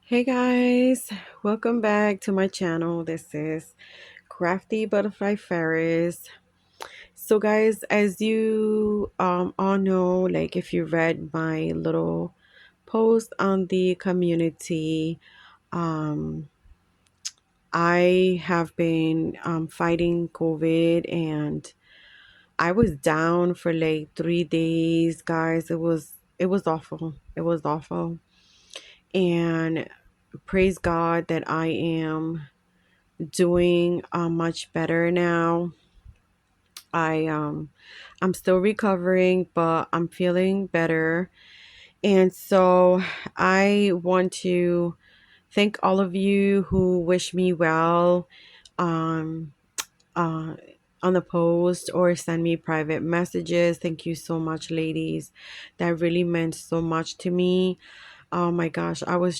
Hey guys, welcome back to my channel. This is Crafty Butterfly Fairies. So guys, as you all know, like if you read my little post on the community, um I have been fighting COVID, and I was down for like 3 days, guys. It was awful. It was awful. And praise God that I am doing much better now. I'm still recovering, but I'm feeling better. And so I want to thank all of you who wish me well um uh on the post or send me private messages. Thank you so much, ladies. That really meant so much to me. Oh my gosh, I was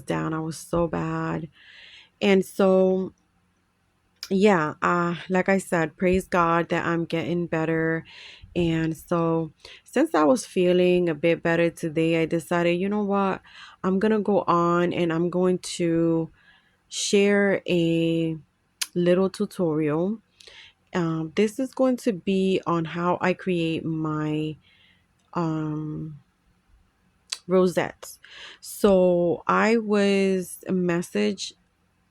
down. I was so bad. And so yeah, like I said, praise God that I'm getting better. And so since I was feeling a bit better today, I decided, you know what, I'm gonna go on and I'm going to share a little tutorial. This is going to be on how I create my um rosettes. So I was messaged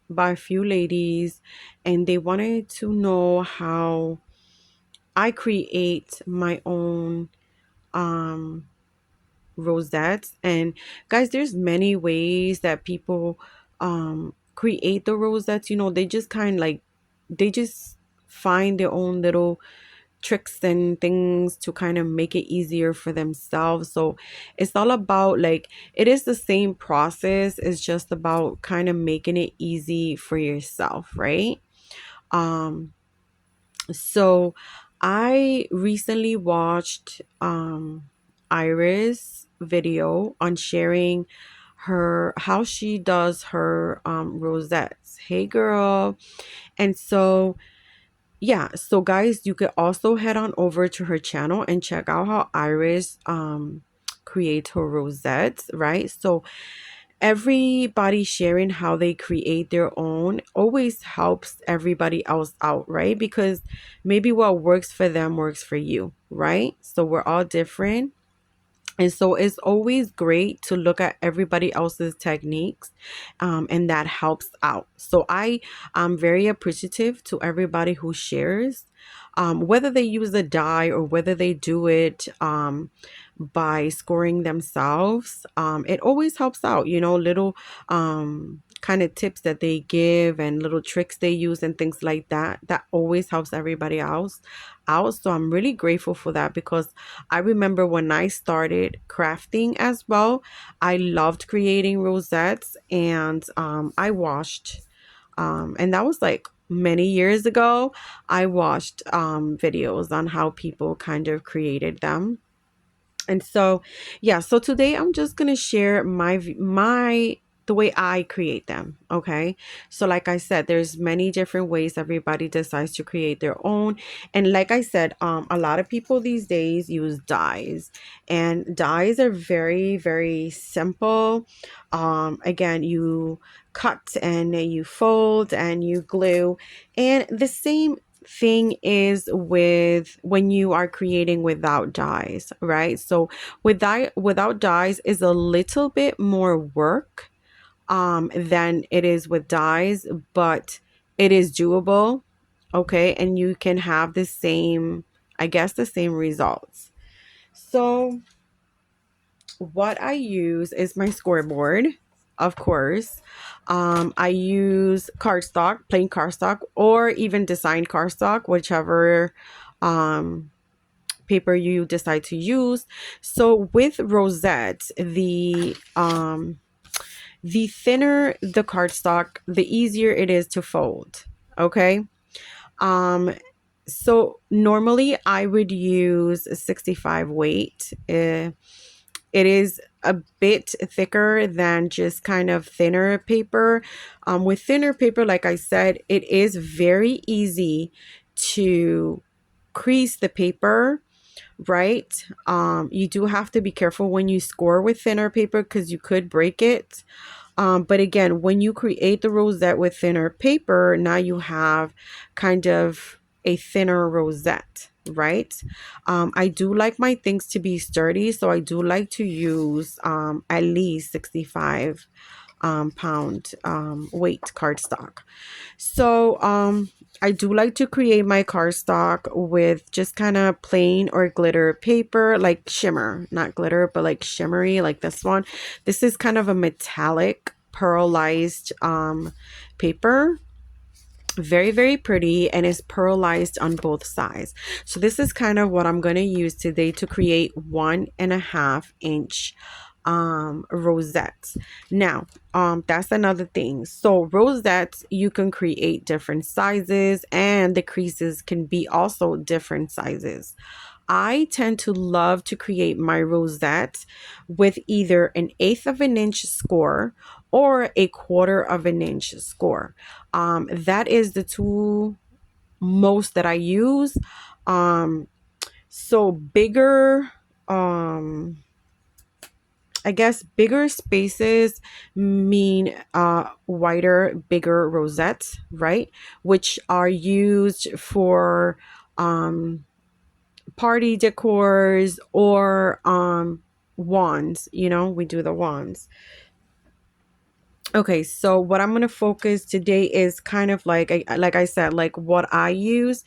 by a few ladies, and they wanted to know how I create my own um rosettes. And guys, there's many ways that people create the rosettes. They just they just find their own little tricks and things to kind of make it easier for themselves. So it's all about, like, it is the same process. It's just about kind of making it easy for yourself, right? um so I recently watched Iris video on sharing her how she does her rosettes. Hey girl. And so yeah, so guys, you could also head on over to her channel and check out how Iris creates her rosettes, right? So everybody sharing how they create their own always helps everybody else out, right? Because maybe what works for them works for you, right? So we're all different. And so it's always great to look at everybody else's techniques, and that helps out. So I'm very appreciative to everybody who shares, whether they use a die or whether they do it by scoring themselves. It always helps out, little kind of tips that they give and little tricks they use and things like that. That always helps everybody else out. So I'm really grateful for that, because I remember when I started crafting as well, I loved creating rosettes, and I watched, and that was like many years ago. I watched videos on how people kind of created them. And so, yeah, so today I'm just going to share my the way I create them, okay? So like I said, there's many different ways everybody decides to create their own. And like I said, a lot of people these days use dies. And dies are very, very simple. Again, you cut and you fold and you glue. And the same thing is with when you are creating without dyes, right? So without dyes is a little bit more work than it is with dyes, but it is doable, okay? And you can have the same, I guess, the same results. So what I use is my scoreboard, of course. I use cardstock, plain cardstock, or even designed cardstock, whichever um, paper you decide to use. So with Rosette, the thinner the cardstock, the easier it is to fold. Okay. Um, so normally I would use a 65 weight. It is a bit thicker than just kind of thinner paper. With thinner paper, like I said, it is very easy to crease the paper, right? You do have to be careful when you score with thinner paper because you could break it. But again, when you create the rosette with thinner paper, now you have kind of a thinner rosette, right? I do like my things to be sturdy, so I do like to use at least 65 pound weight cardstock. So I do like to create my cardstock with just kind of plain or glitter paper, like shimmer, not glitter, but like shimmery, like this one. This is kind of a metallic pearlized paper, very very pretty, and is pearlized on both sides. So this is kind of what I'm going to use today to create 1.5 inch rosettes. Now that's another thing. So rosettes, you can create different sizes, and the creases can be also different sizes. I tend to love to create my rosettes with either an eighth of an inch score or a quarter of an inch score. That is the two most that I use. So bigger, I guess bigger spaces mean wider, bigger rosettes, right? Which are used for party decors or wands. You know, we do the wands. Okay, so what I'm going to focus today is kind of like like I said, like what I use.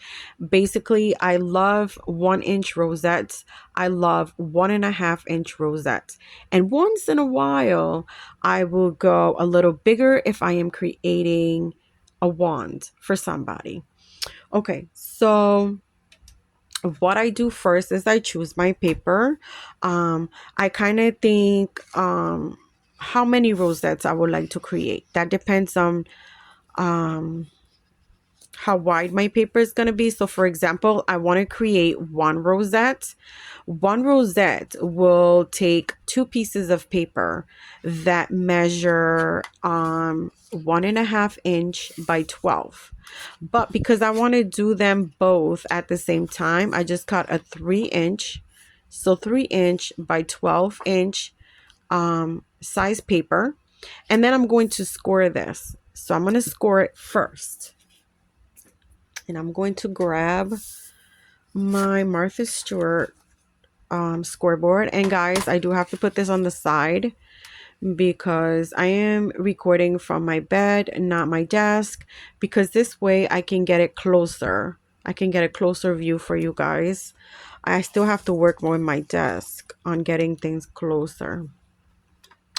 Basically, I love 1 inch rosettes. I love 1.5 inch rosettes. And once in a while, I will go a little bigger if I am creating a wand for somebody. Okay, so what I do first is I choose my paper. I kind of think how many rosettes I would like to create. That depends on um, how wide my paper is going to be. So for example, I want to create one rosette. One rosette will take two pieces of paper that measure 1.5 inch by 12. But because I want to do them both at the same time, I just cut a 3 inch. So 3 inch by 12 inch size paper. And then I'm going to score this. So I'm going to score it first. And I'm going to grab my Martha Stewart scoreboard. And guys, I do have to put this on the side because I am recording from my bed, not my desk, because this way I can get it closer. I can get a closer view for you guys. I still have to work more on my desk on getting things closer.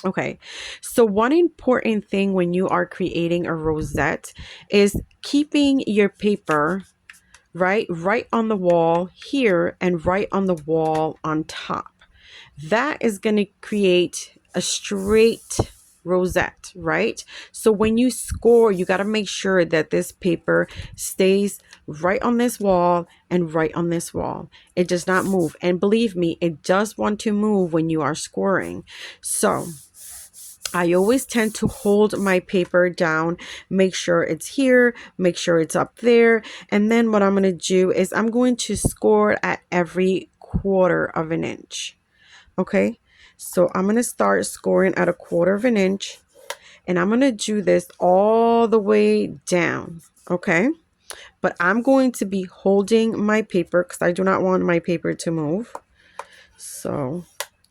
Okay, so one important thing when you are creating a rosette is keeping your paper right on the wall here and right on the wall on top. That is going to create a straight rosette, right? So when you score, you got to make sure that this paper stays right on this wall and right on this wall. It does not move. And believe me, it does want to move when you are scoring. So I always tend to hold my paper down, make sure it's here, make sure it's up there. And then what I'm going to do is I'm going to score at every quarter of an inch. Okay, so I'm going to start scoring at a quarter of an inch, and I'm going to do this all the way down. Okay, but I'm going to be holding my paper because I do not want my paper to move. So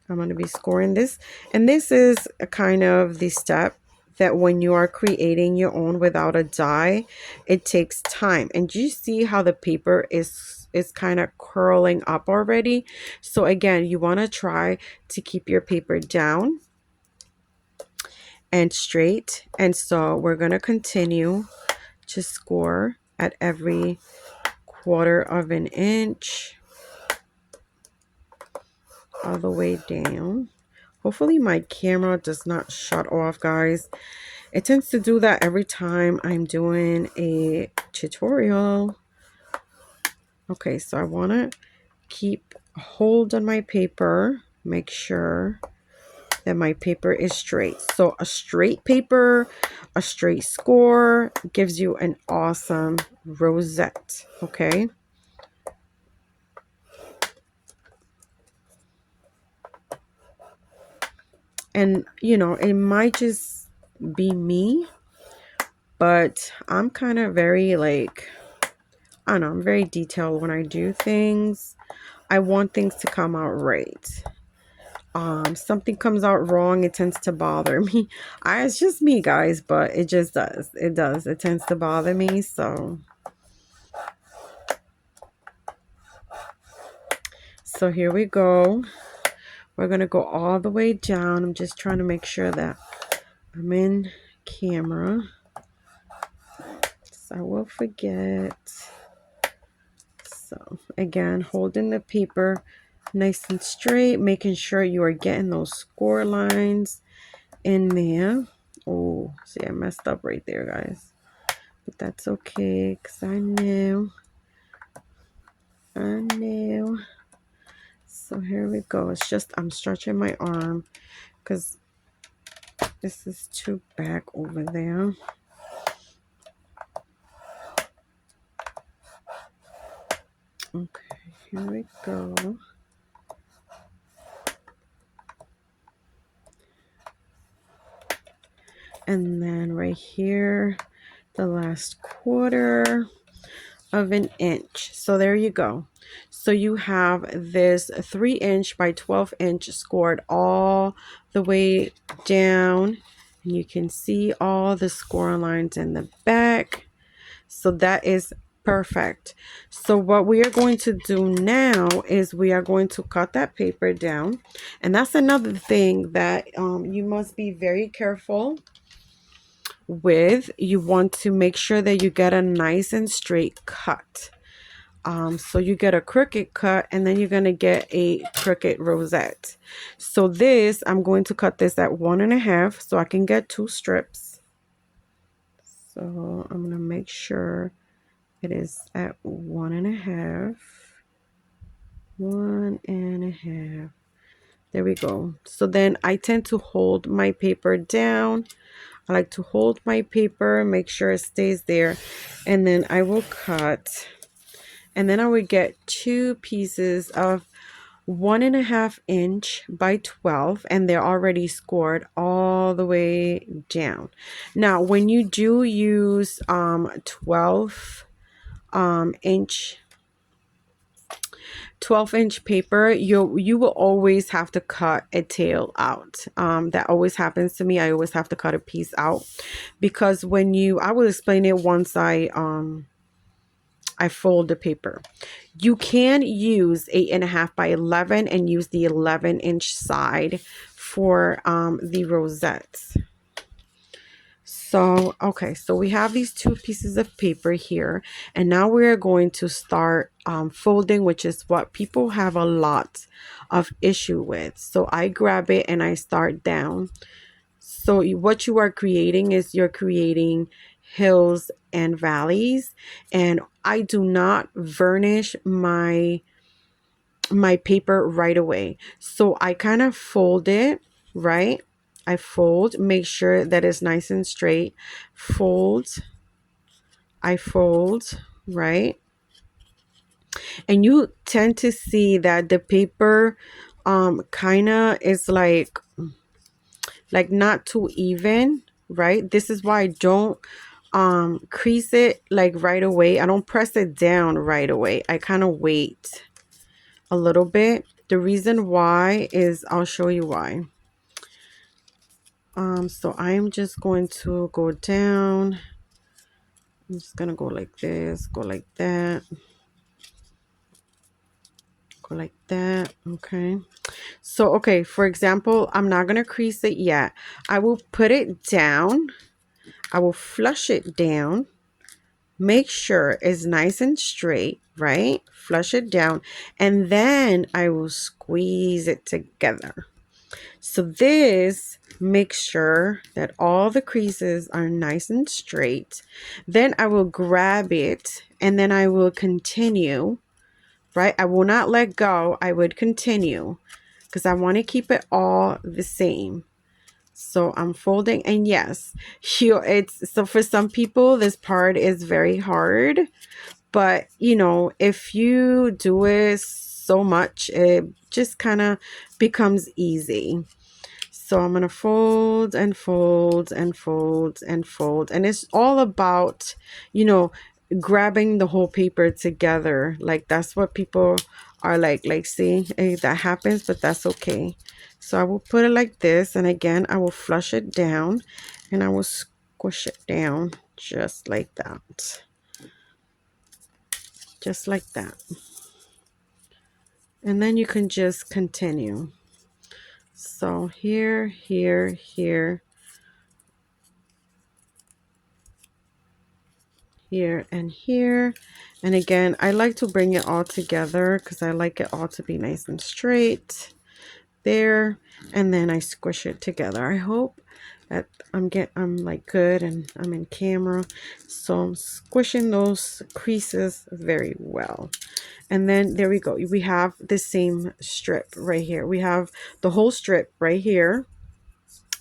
I'm going to be scoring this. And this is a kind of the step that when you are creating your own without a die, it takes time. And you see how the paper is kind of curling up already. So again, you want to try to keep your paper down and straight. And so we're going to continue to score at every quarter of an inch all the way down. Hopefully my camera does not shut off, guys. It tends to do that every time I'm doing a tutorial. Okay, so I want to keep hold on my paper. Make sure that my paper is straight. So a straight paper, a straight score gives you an awesome rosette. Okay. And, you know, it might just be me, but I'm kind of very like, I don't know, I'm very detailed when I do things. I want things to come out right. Something comes out wrong, it tends to bother me. It's just me, guys, but it just does. It does. It tends to bother me. So here we go. We're gonna go all the way down. I'm just trying to make sure that I'm in camera, so I will forget. So again, holding the paper nice and straight, making sure you are getting those score lines in there. Oh, see, I messed up right there, guys. But that's okay, because I knew. So here we go. It's just, I'm stretching my arm because this is too back over there. Okay, here we go. And then right here, the last quarter of an inch. So there you go. So you have this 3" by 12" scored all the way down, and you can see all the score lines in the back. So that is perfect. So what we are going to do now is we are going to cut that paper down, and that's another thing that you must be very careful with. You want to make sure that you get a nice and straight cut. So you get a crooked cut, and then you're going to get a crooked rosette. So this, I'm going to cut this at 1.5 so I can get 2 strips. So I'm going to make sure it is at 1.5. 1.5. There we go. So then I tend to hold my paper down. I like to hold my paper, make sure it stays there, and then I will cut. And then I would get 2 pieces of 1.5" by 12, and they're already scored all the way down. Now, when you do use 12" paper, you will always have to cut a tail out. That always happens to me. I always have to cut a piece out, because when I will explain it once I fold the paper. You can use 8.5 by 11 and use the 11" side for the rosettes. So, okay, so we have these 2 pieces of paper here, and now we're going to start folding, which is what people have a lot of issue with. So I grab it and I start down. So what you are creating is you're creating hills and valleys, and I do not varnish my paper right away. So I kind of fold it, right? I fold, make sure that it's nice and straight. Fold, I fold, right? And you tend to see that the paper kind of is like not too even, right? This is why I don't crease it like right away. I don't press it down right away. I kind of wait a little bit. The reason why is, I'll show you why. So I'm just going to go down. I'm just gonna go like this, go like that, go like that. Okay. So, okay, for example, I'm not gonna crease it yet. I will put it down. I will flush it down. Make sure it's nice and straight, right? Flush it down, and then I will squeeze it together. So this makes sure that all the creases are nice and straight. Then I will grab it, and then I will continue, right? I will not let go. I would continue because I want to keep it all the same. So I'm folding, and yes, so for some people this part is very hard, but you know, if you do it so much, it just kind of becomes easy. So I'm going to fold and fold and fold and fold. And it's all about, you know, grabbing the whole paper together. Like that's what people are like, see, that happens, but that's okay. So I will put it like this. And again, I will flush it down and I will squish it down just like that. Just like that. And then you can just continue. So here, here, here, here, and here. And again, I like to bring it all together because I like it all to be nice and straight there. And then I squish it together. I hope that I'm like good and I'm in camera. So I'm squishing those creases very well. And then there we go. We have the same strip right here. We have the whole strip right here.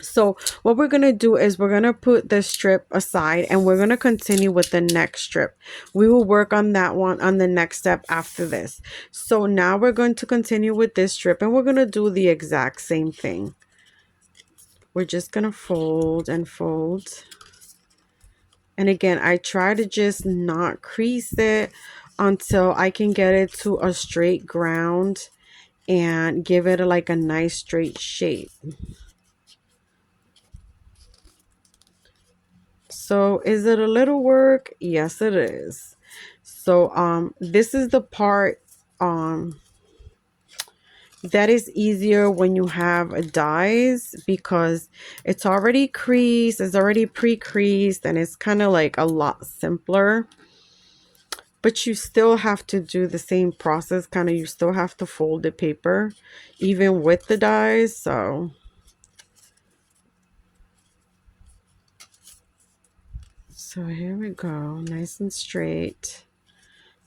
So what we're going to do is we're going to put this strip aside and we're going to continue with the next strip. We will work on that one on the next step after this. So now we're going to continue with this strip and we're going to do the exact same thing. We're just going to fold and fold. And again, I try to just not crease it until I can get it to a straight ground and give it like a nice straight shape. So is it a little work? Yes, it is. So this is the part that is easier when you have dies because it's already creased, it's already pre-creased, and it's kind of like a lot simpler. But you still have to do the same process, kind of. You still have to fold the paper even with the dies. So here we go, nice and straight,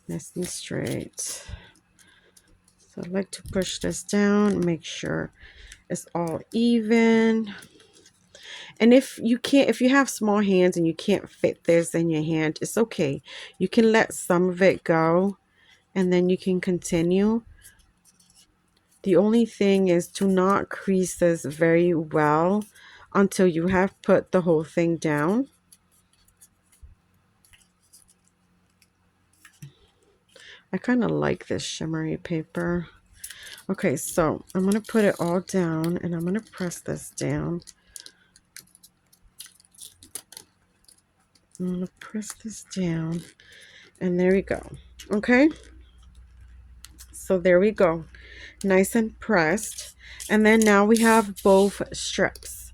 nice and straight. So I like to push this down, make sure it's all even. And if you have small hands and you can't fit this in your hand, it's okay. You can let some of it go and then you can continue. The only thing is to not crease this very well until you have put the whole thing down. I kind of like this shimmery paper. Okay, so I'm going to put it all down and I'm going to press this down. I'm going to press this down and there we go. Okay, so there we go, nice and pressed. And then now we have both strips.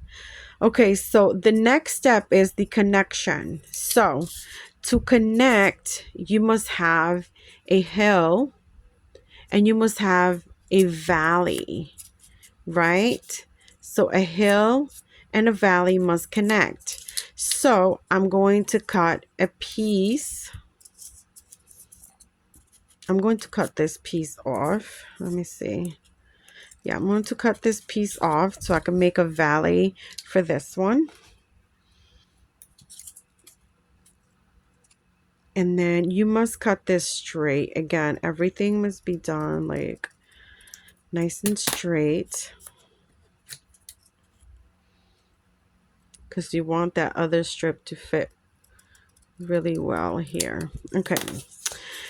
Okay, so the next step is the connection. So to connect, you must have a hill and you must have a valley, right? So a hill and a valley must connect. So I'm going to cut a piece. I'm going to cut this piece off. Let me see. Yeah, I'm going to cut this piece off so I can make a valley for this one. And then you must cut this straight. Again, everything must be done like nice and straight, because you want that other strip to fit really well here. Okay,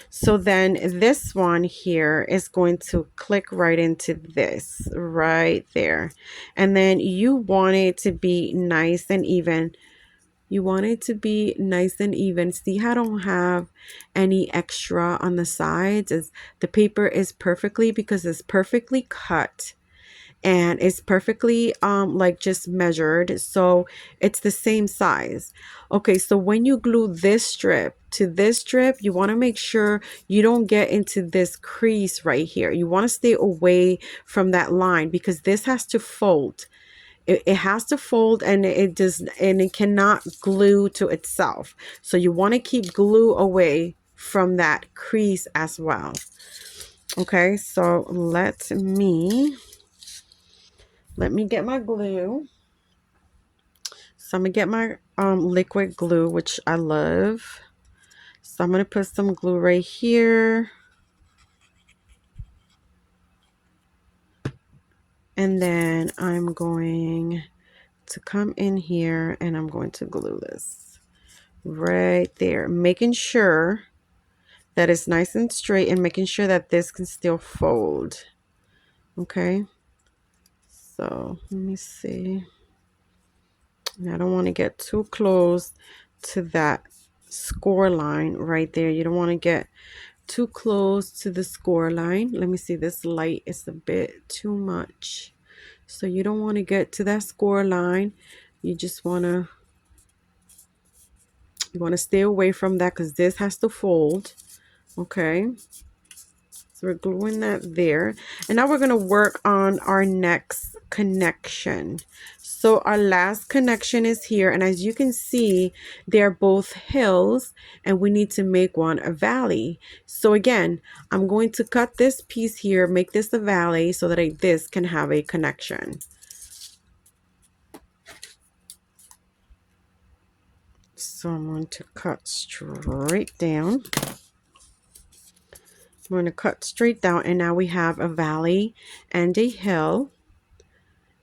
so then this one here is going to click right into this right there. And then you want it to be nice and even. You want it to be nice and even. See how I don't have any extra on the sides? The paper is perfectly, because it's perfectly cut and it's perfectly like just measured, so it's the same size. Okay, so when you glue this strip to this strip, you want to make sure you don't get into this crease right here. You want to stay away from that line because this has to fold. It has to fold, and it cannot glue to itself. So you want to keep glue away from that crease as well. Okay, so let me get my glue. So I'm gonna get my liquid glue, which I love. So I'm gonna put some glue right here. And then I'm going to come in here and I'm going to glue this right there, making sure that it's nice and straight and making sure that this can still fold. Okay, so let me see. I don't want to get too close to that score line right there. You don't want to get too close to the score line. Let me see, this light is a bit too much. So you don't want to get to that score line. You just want to stay away from that because this has to fold. Okay. So we're gluing that there. And now we're going to work on our next connection. So our last connection is here. And as you can see, they're both hills and we need to make one a valley. So again, I'm going to cut this piece here, make this a valley so that this can have a connection. So I'm going to cut straight down. I'm going to cut straight down and now we have a valley and a hill.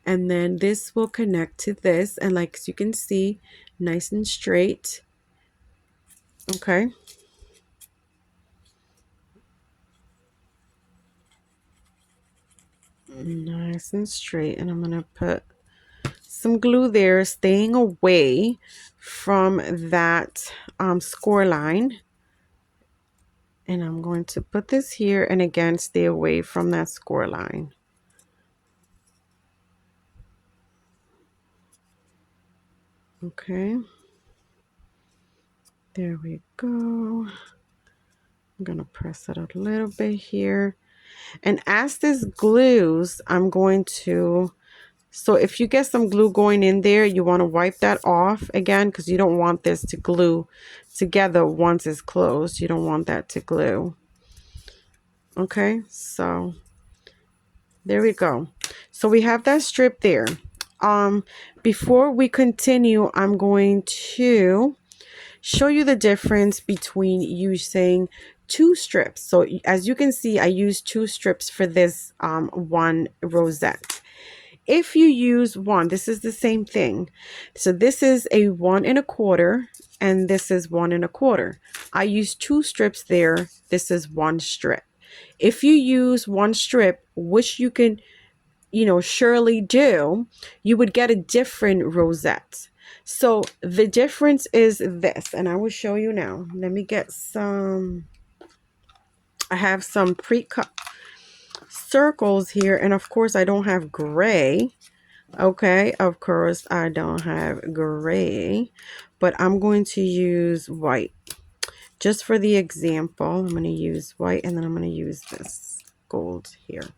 And then this will connect to this. And like you can see, nice and straight. Okay. Nice and straight. And I'm going to put some glue there, staying away from that score line. And I'm going to put this here and again, stay away from that score line. Okay. There we go. I'm going to press it a little bit here. And as this glues, I'm going to, so if you get some glue going in there, you want to wipe that off again because you don't want this to glue together once it's closed. You don't want that to glue. Okay, so there we go. So we have that strip there. Before we continue, I'm going to show you the difference between using two strips. So as you can see, I used two strips for this one rosette. If you use one, this is the same thing. So this is a 1 1/4 and this is 1 1/4. I use two strips there. This is one strip. If you use one strip, which you can, surely do, you would get a different rosette. So the difference is this, and I will show you now. Let me get some, I have some pre-cut circles here, and of course I don't have gray. Okay, of course I don't have gray, but I'm going to use white. Just for the example, I'm going to use white and then I'm going to use this gold here.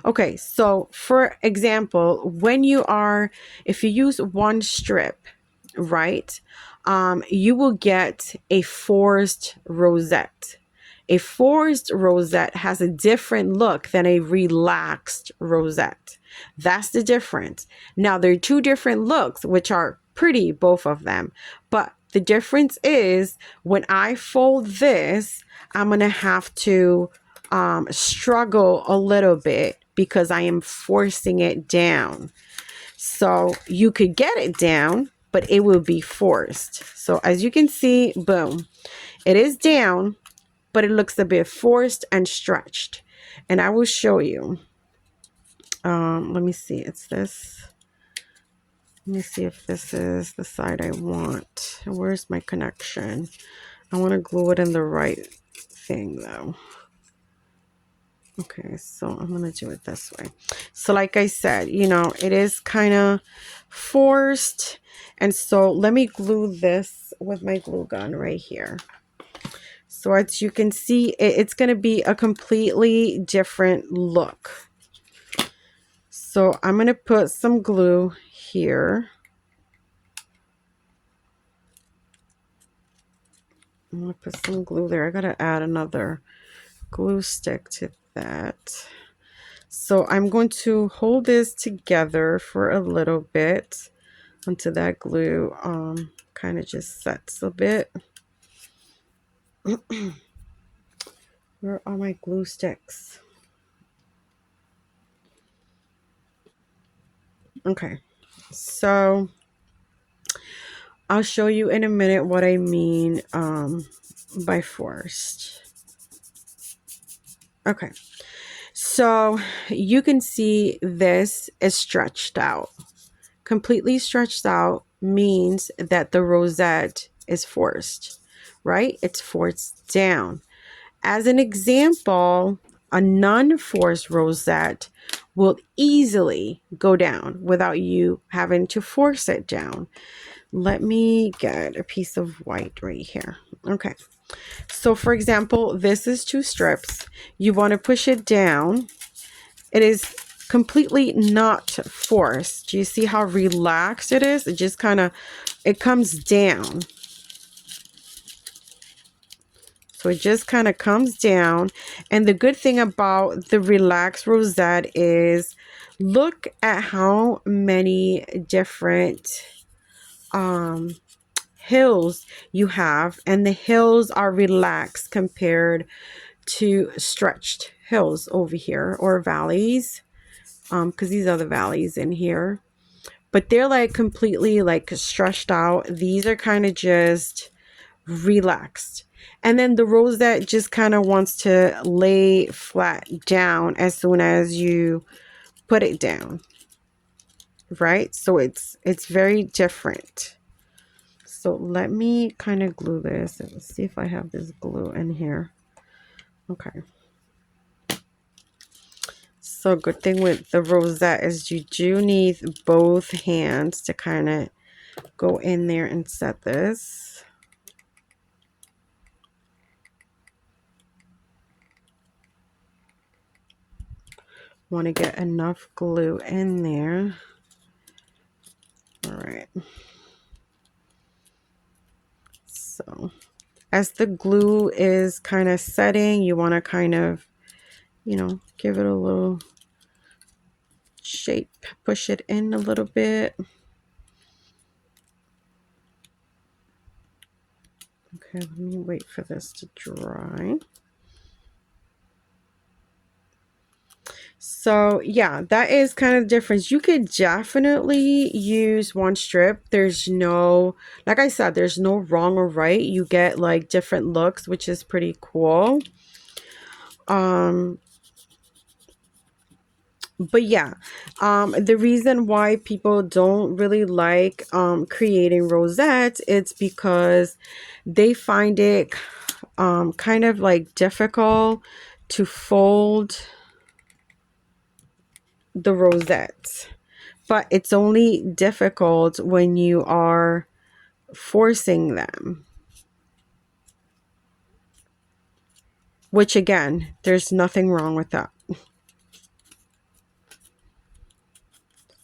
Okay, so for example, if you use one strip, right, you will get a forced rosette. A forced rosette has a different look than a relaxed rosette. That's the difference. Now, there are two different looks, which are pretty, both of them. But the difference is when I fold this, I'm going to have to struggle a little bit because I am forcing it down. So you could get it down, but it will be forced. So as you can see, boom, it is down, but it looks a bit forced and stretched. And I will show you. Let me see. It's this. Let me see if this is the side I want. Where's my connection? I want to glue it in the right thing though. Okay, so I'm going to do it this way. So like I said, it is kind of forced. And so let me glue this with my glue gun right here. So as you can see, it's going to be a completely different look. So I'm going to put some glue here. I'm going to put some glue there. I got to add another glue stick to that. So I'm going to hold this together for a little bit until that glue kind of just sets a bit. Where are my glue sticks? Okay, so I'll show you in a minute what I mean by forced. Okay, so you can see this is stretched out. Completely stretched out means that the rosette is forced, right? It's forced down. As an example, a non-forced rosette will easily go down without you having to force it down. Let me get a piece of white right here. Okay. So for example, this is 2 strips. You want to push it down. It is completely not forced. Do you see how relaxed it is? It just kind of, it comes down. So it just kind of comes down. And the good thing about the relaxed rosette is look at how many different hills you have, and the hills are relaxed compared to stretched hills over here, or valleys, because these are the valleys in here, but they're like completely like stretched out. These are kind of just relaxed. And then the rosette just kind of wants to lay flat down as soon as you put it down, right? So it's very different. So let me kind of glue this. Let's see if I have this glue in here. Okay. So good thing with the rosette is you do need both hands to kind of go in there and set this. Want to get enough glue in there. All right. So as the glue is kind of setting, you want to kind of, you know, give it a little shape, push it in a little bit. Okay, let me wait for this to dry. So yeah, that is kind of the difference. You could definitely use one strip. There's no, like I said, there's no wrong or right. You get like different looks, which is pretty cool. But yeah, the reason why people don't really like creating rosettes, it's because they find it kind of like difficult to fold the rosettes. But it's only difficult when you are forcing them. Which again, there's nothing wrong with that.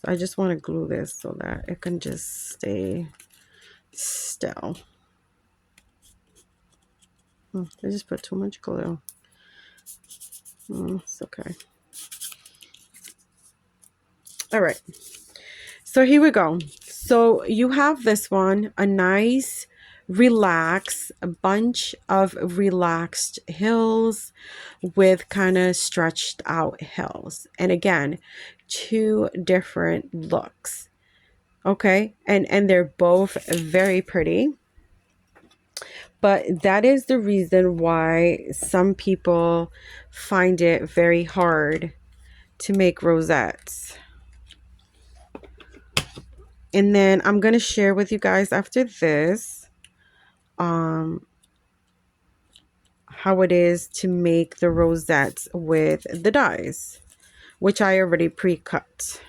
I just want to glue this so that it can just stay still. I just put too much glue. It's okay. All right. So here we go. So you have this one, a nice relaxed, a bunch of relaxed hills with kind of stretched out hills. And again, 2 different looks. Okay. And they're both very pretty. But that is the reason why some people find it very hard to make rosettes. And then I'm going to share with you guys after this how it is to make the rosettes with the dies, which I already pre-cut.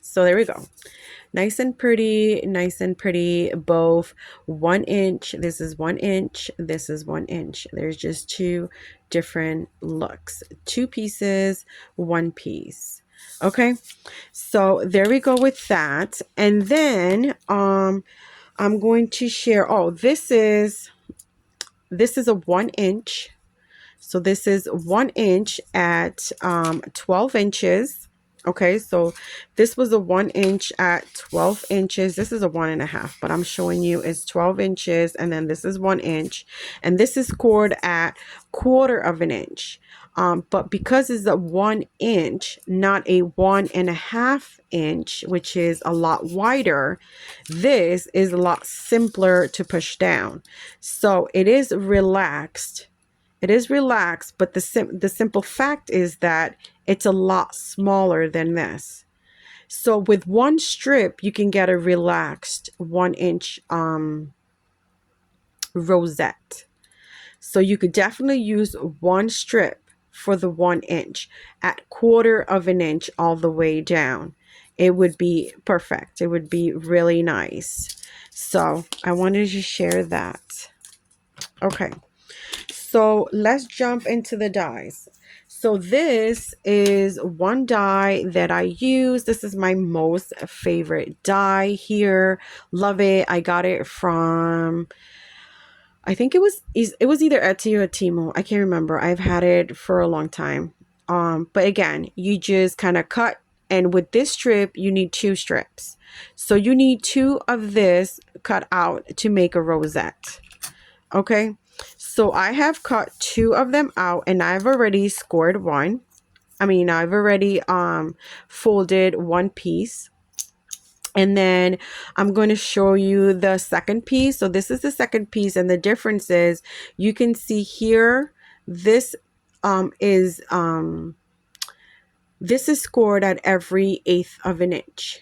So there we go. Nice and pretty, both 1 inch. This is 1 inch, this is 1 inch. There's just 2 different looks, 2 pieces, 1 piece. Okay, so there we go with that. And then I'm going to share, oh, this is a 1 inch. So this is 1 inch at 12 inches. Okay, so this was a 1 inch at 12 inches. This is a 1.5, but I'm showing you is 12 inches. And then this is 1 inch. And this is scored at 1/4 of an inch. But because it's a 1 inch, not a 1.5 inch, which is a lot wider, this is a lot simpler to push down. So it is relaxed. It is relaxed, but the simple fact is that it's a lot smaller than this. So with one strip, you can get a relaxed 1 inch rosette. So you could definitely use one strip for the 1 inch at 1/4 inch all the way down. It would be perfect. It would be really nice. So I wanted to share that. Okay. So let's jump into the dyes. So this is one dye that I use. This is my most favorite dye here. Love it. I got it from, I think it was either Etsy or Temu. I can't remember. I've had it for a long time. But again, you just kind of cut, and with this strip, you need 2 strips. So you need 2 of this cut out to make a rosette. Okay. So I have cut 2 of them out, and I've already scored one. I've already folded one piece. And then I'm going to show you the second piece. So this is the second piece, and the difference is you can see here this is this is scored at every 1/8 of an inch.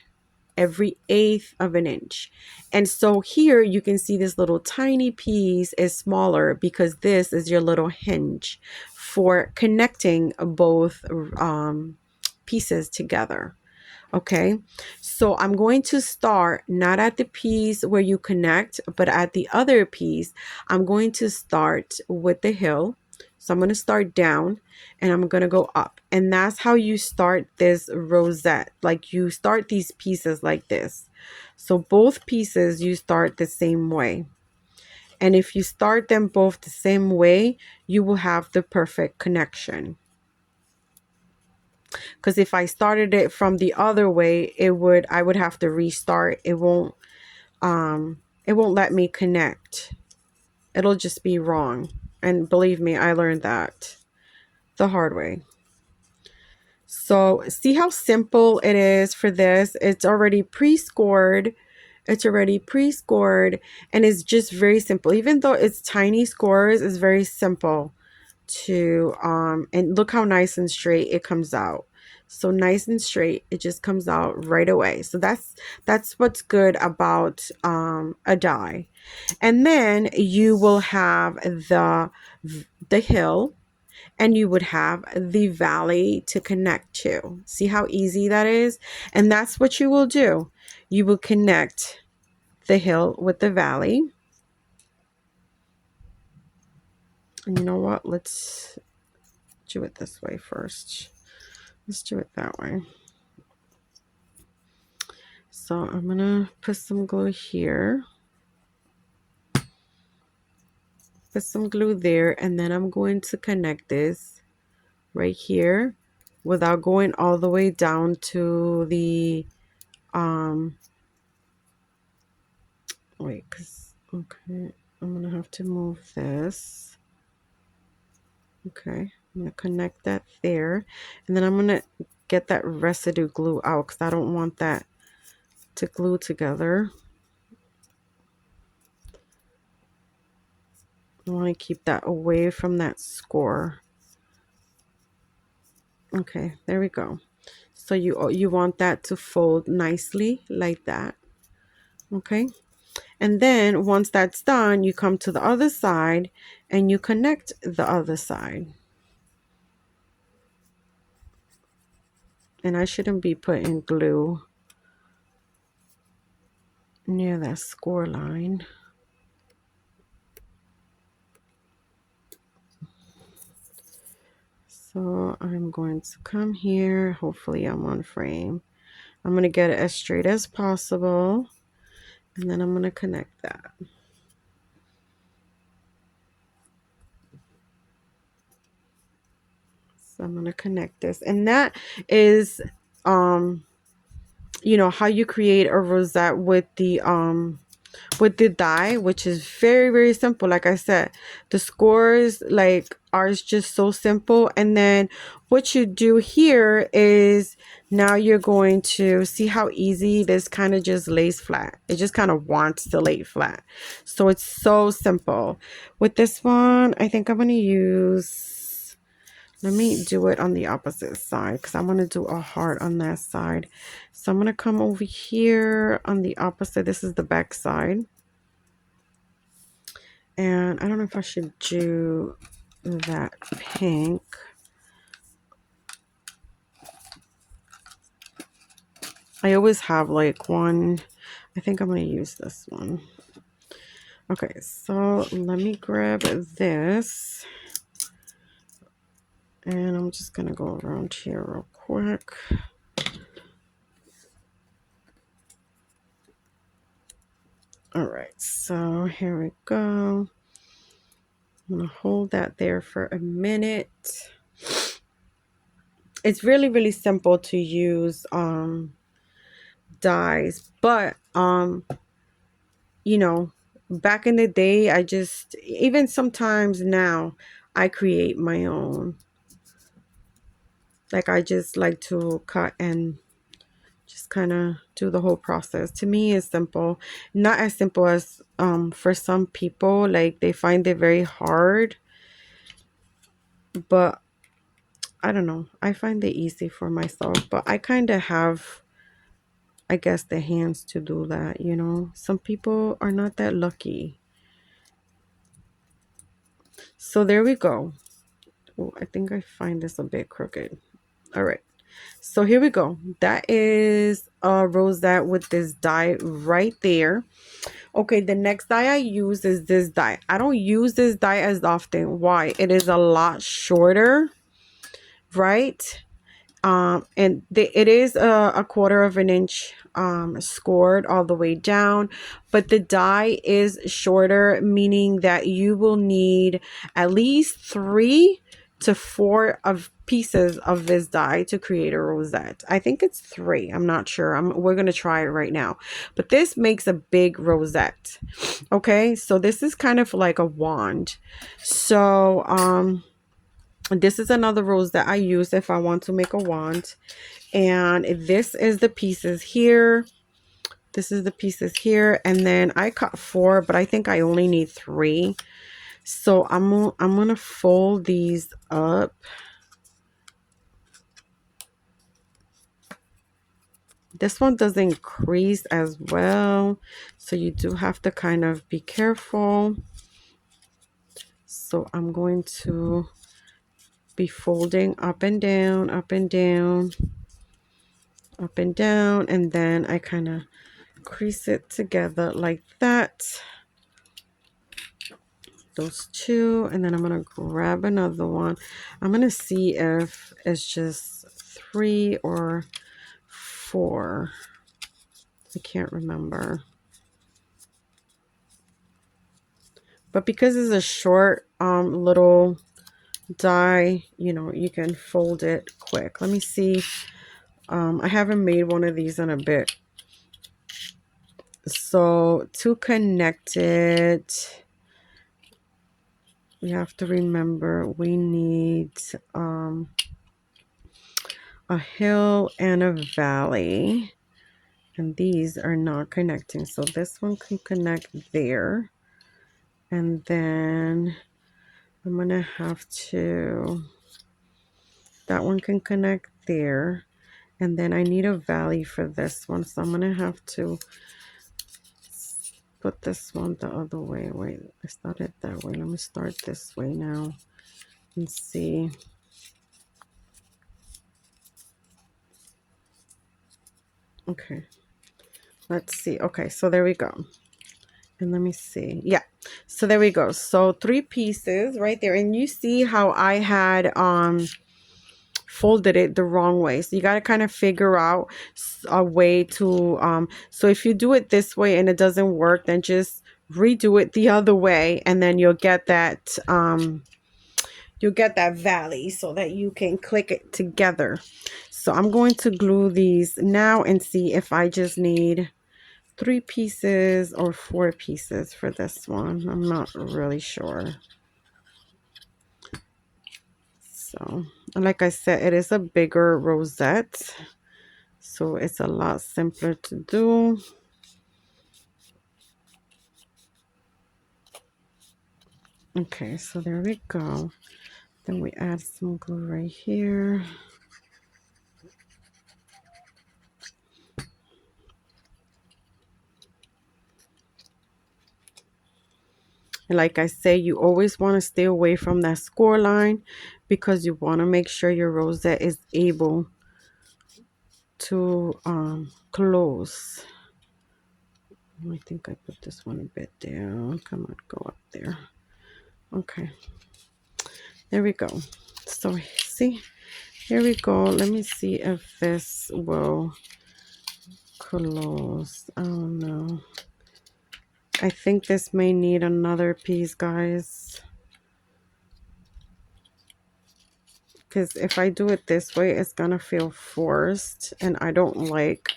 Every 1/8 of an inch. And so here you can see this little tiny piece is smaller because this is your little hinge for connecting both pieces together. Okay, so I'm going to start not at the piece where you connect, but at the other piece. I'm going to start with the heel. So I'm going to start down and I'm going to go up. And that's how you start this rosette. Like you start these pieces like this. So both pieces you start the same way. And if you start them both the same way, you will have the perfect connection. Because if I started it from the other way, I would have to restart. It won't let me connect. It'll just be wrong. And believe me, I learned that the hard way. So see how simple it is for this. It's already pre-scored. It's already pre-scored, and it's just very simple. Even though it's tiny scores, it's very simple to and look how nice and straight it comes out. So nice and straight, it just comes out right away. So that's what's good about a die. And then you will have the hill, and you would have the valley to connect to. See how easy that is? And that's what you will do. You will connect the hill with the valley. And you know what? Let's do it this way first. Let's do it that way. So I'm going to put some glue here. Put some glue there, and then I'm going to connect this right here without going all the way down to the wait, okay, I'm gonna have to move this. Okay, I'm gonna connect that there, and then I'm gonna get that residue glue out because I don't want that to glue together. I want to keep that away from that score. Okay, there we go. So you want that to fold nicely like that. Okay, and then once that's done, you come to the other side and you connect the other side. And I shouldn't be putting glue near that score line. So I'm going to come here. Hopefully I'm on frame. I'm going to get it as straight as possible. And then I'm going to connect that. So I'm going to connect this. And that is, you know, how you create a rosette with the with the die, which is very, very simple. Like I said, the scores like are just so simple. And then what you do here is now you're going to see how easy this kind of just lays flat. It just kind of wants to lay flat. So it's so simple. With this one, I think I'm going to use, let me do it on the opposite side because I want to do a heart on that side. So I'm going to come over here on the opposite. This is the back side. And I don't know if I should do that pink. I always have like one. I think I'm going to use this one. Okay, so let me grab this. And I'm just going to go around here real quick. All right, so here we go. I'm going to hold that there for a minute. It's really, really simple to use dies, but you know, back in the day, I just, even sometimes now, I create my own. Like I just like to cut and just kind of do the whole process. To me, it's simple. Not as simple as for some people, like they find it very hard. But I don't know. I find it easy for myself. But I kind of have, I guess, the hands to do that, you know. Some people are not that lucky. So there we go. Oh, I think I find this a bit crooked. All right. So here we go. That is a rosette with this die right there. Okay, the next die I use is this die. I don't use this die as often. Why? It is a lot shorter, right? And it is a 1/4 of an inch scored all the way down, but the die is shorter, meaning that you will need at least 3 to 4 of pieces of this die to create a rosette. I think it's 3. I'm not sure. We're going to try it right now. But this makes a big rosette. Okay, so this is kind of like a wand. So this is another rose that I use if I want to make a wand. And this is the pieces here. This is the pieces here. And then I cut 4, but I think I only need 3. So I'm going to fold these up. This one doesn't crease as well. So you do have to kind of be careful. So I'm going to be folding up and down, up and down, up and down, and then I kind of crease it together like that. Those 2, and then I'm going to grab another one. I'm going to see if it's just 3 or 4. I can't remember. But because it's a short little die, you know, you can fold it quick. Let me see. I haven't made one of these in a bit. So to connect it, we have to remember we need a hill and a valley. And these are not connecting. So this one can connect there. And then I'm going to have to, that one can connect there. And then I need a valley for this one. So I'm going to have to put this one the other way. Wait, I started that way. Let me start this way now and see. Okay, let's see. Okay, so there we go. And let me see. Yeah, so there we go. So 3 pieces right there. And you see how I had folded it the wrong way. So you got to kind of figure out a way to so if you do it this way and it doesn't work, then just redo it the other way, and then you'll get that valley so that you can click it together. So I'm going to glue these now and see if I just need 3 pieces or 4 pieces for this one. I'm not really sure. So, like I said, it is a bigger rosette, so it's a lot simpler to do. Okay, so there we go. Then we add some glue right here. And like I say, you always want to stay away from that score line because you want to make sure your rosette is able to close. I think I put this one a bit down. Come on, go up there. Okay, there we go. So see, here we go. Let me see if this will close. Oh no, I think this may need another piece, guys, because if I do it this way, it's gonna feel forced, and I don't like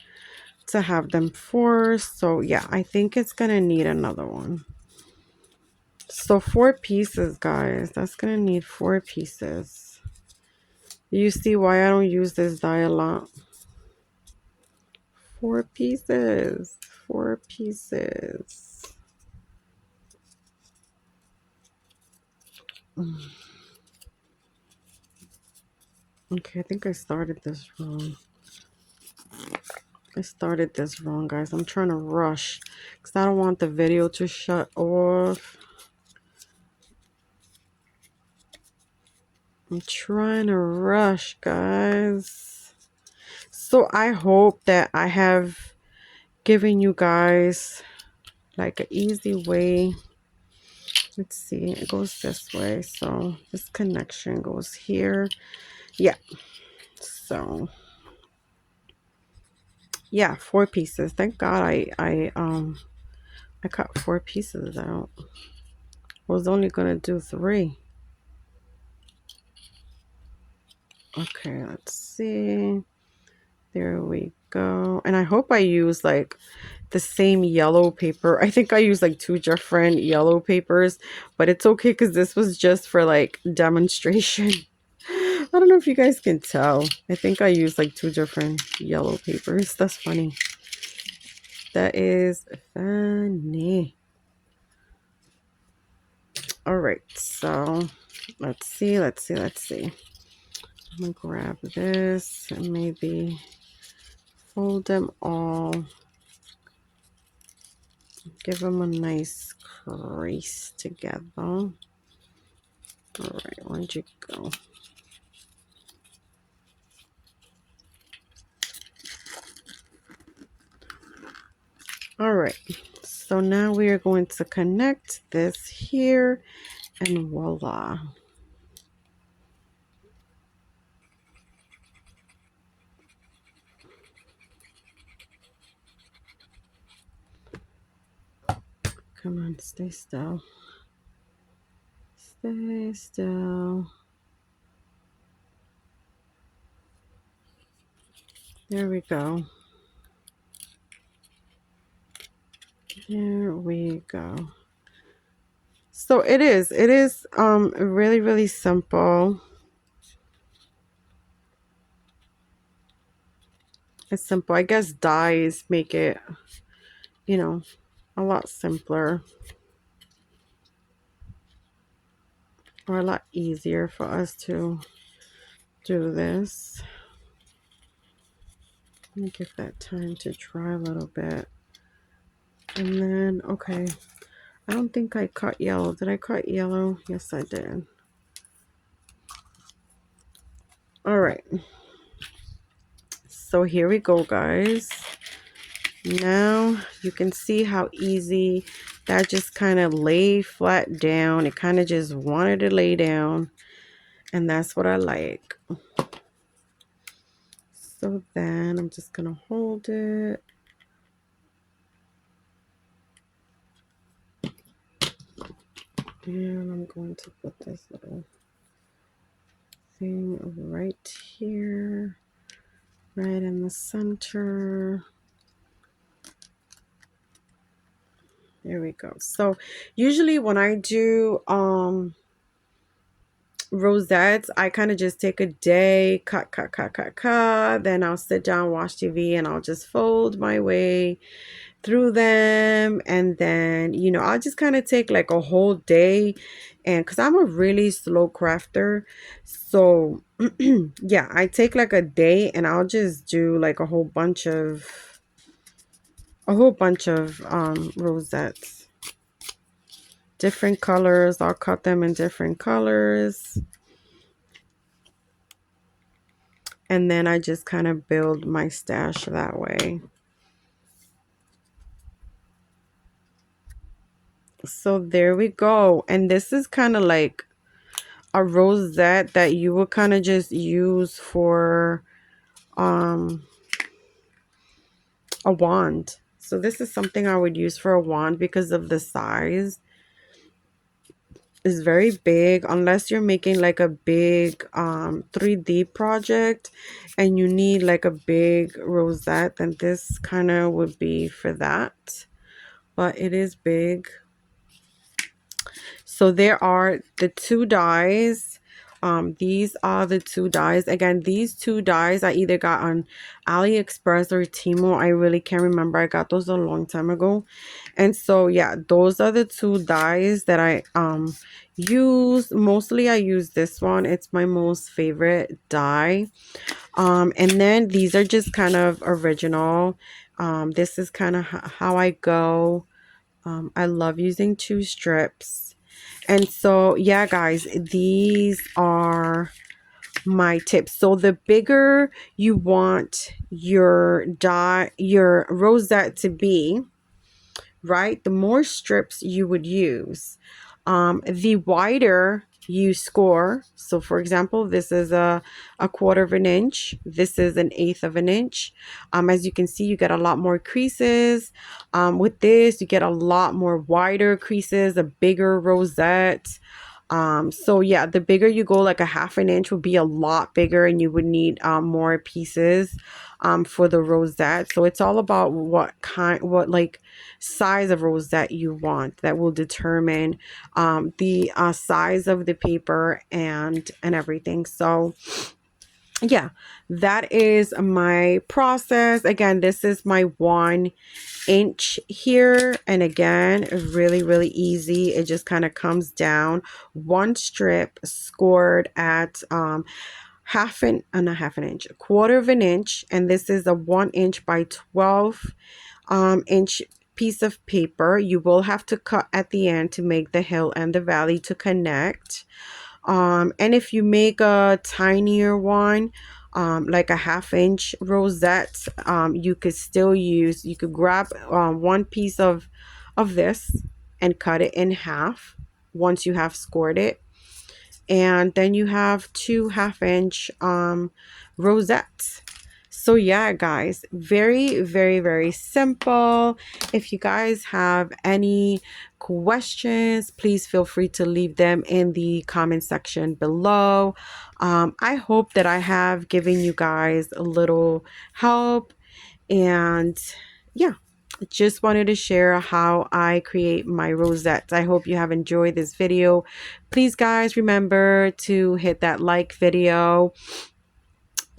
to have them forced. So yeah, I think it's gonna need another one. So 4 pieces, guys. That's gonna need 4 pieces. You see why I don't use this die a lot? 4 pieces. 4 pieces. Okay, I think I started this wrong. Guys. I'm trying to rush because I don't want the video to shut off. I'm trying to rush, guys. So I hope that I have given you guys like an easy way. Let's see, it goes this way. So this connection goes here. Yeah. So yeah, 4 pieces. Thank God I cut 4 pieces out. I was only gonna do 3. Okay, let's see. There we go. And I hope I use like the same yellow paper. I think I used like 2 different yellow papers, but it's okay because this was just for like demonstration. I don't know if you guys can tell. I think I used like 2 different yellow papers. That's funny. That is funny. All right, so let's see. I'm gonna grab this and maybe fold them all. Give them a nice crease together. All right, where'd you go? All right, so now we are going to connect this here and voila. Come on, stay still. Stay still. There we go. There we go. So it is really, really simple. It's simple. I guess dyes make it, you know, a lot simpler or a lot easier for us to do this. Let me give that time to dry a little bit. And then, okay, I don't think I cut yellow. Did I cut yellow? Yes, I did. All right. So here we go, guys. Now you can see how easy that just kind of lay flat down. It kind of just wanted to lay down. And that's what I like. So then I'm just going to hold it. And I'm going to put this little thing right here, right in the center. There we go. So usually when I do rosettes, I kind of just take a day, cut. Then I'll sit down, watch TV, and I'll just fold my way through them. And then, I'll just kind of take like a whole day. And because I'm a really slow crafter, so yeah, I take like a day and I'll just do like a whole bunch of rosettes, different colors. I'll cut them in different colors. And then I just kind of build my stash that way. So there we go. And this is kind of like a rosette that you would kind of just use for um a wand. So this is something I would use for a wand because of the size. Is very big, unless you're making like a big 3D project and you need like a big rosette, then this kind of would be for that. But it is big. So there are the two dies. These are the two dies. Again, these two dies I either got on AliExpress or Temu. I really can't remember. I got those a long time ago. And so yeah, those are the two dies that I use. Mostly I use this one. It's my most favorite die. And then these are just kind of original. This is kind of how I go. I love using two strips. And so, yeah, guys, these are my tips. So the bigger you want your rosette to be, right, the more strips you would use. The wider you score, so for example, this is a quarter of an inch, this is an eighth of an inch. As you can see, you get a lot more creases. With this, you get a lot more wider creases, a bigger rosette. So yeah, the bigger you go, like a half an inch would be a lot bigger, and you would need more pieces for the rosette. So it's all about what like size of rosette you want. That will determine the size of the paper and everything. So yeah, that is my process. Again, this is my 1 inch here, and again, really easy. It just kind of comes down one strip, scored at not half an inch, a quarter of an inch, and this is a 1 inch by 12 inch piece of paper. You will have to cut at the end to make the hill and the valley to connect. And if you make a tinier one, like a half-inch rosette, you could grab one piece of this and cut it in half once you have scored it. And then you have two half-inch rosettes. So yeah, guys, very simple. If you guys have any questions, please feel free to leave them in the comment section below. I hope that I have given you guys a little help, and yeah, just wanted to share how I create my rosettes. I hope you have enjoyed this video. Please, guys, remember to hit that like video.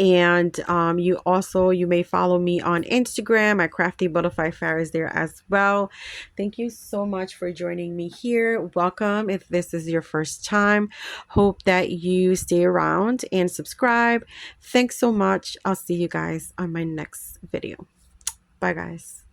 And you may follow me on Instagram at Crafty Butterfly Fairies there as well. Thank you so much for joining me here. Welcome if this is your first time. Hope that you stay around and subscribe. Thanks so much. I'll see you guys on my next video. Bye, guys.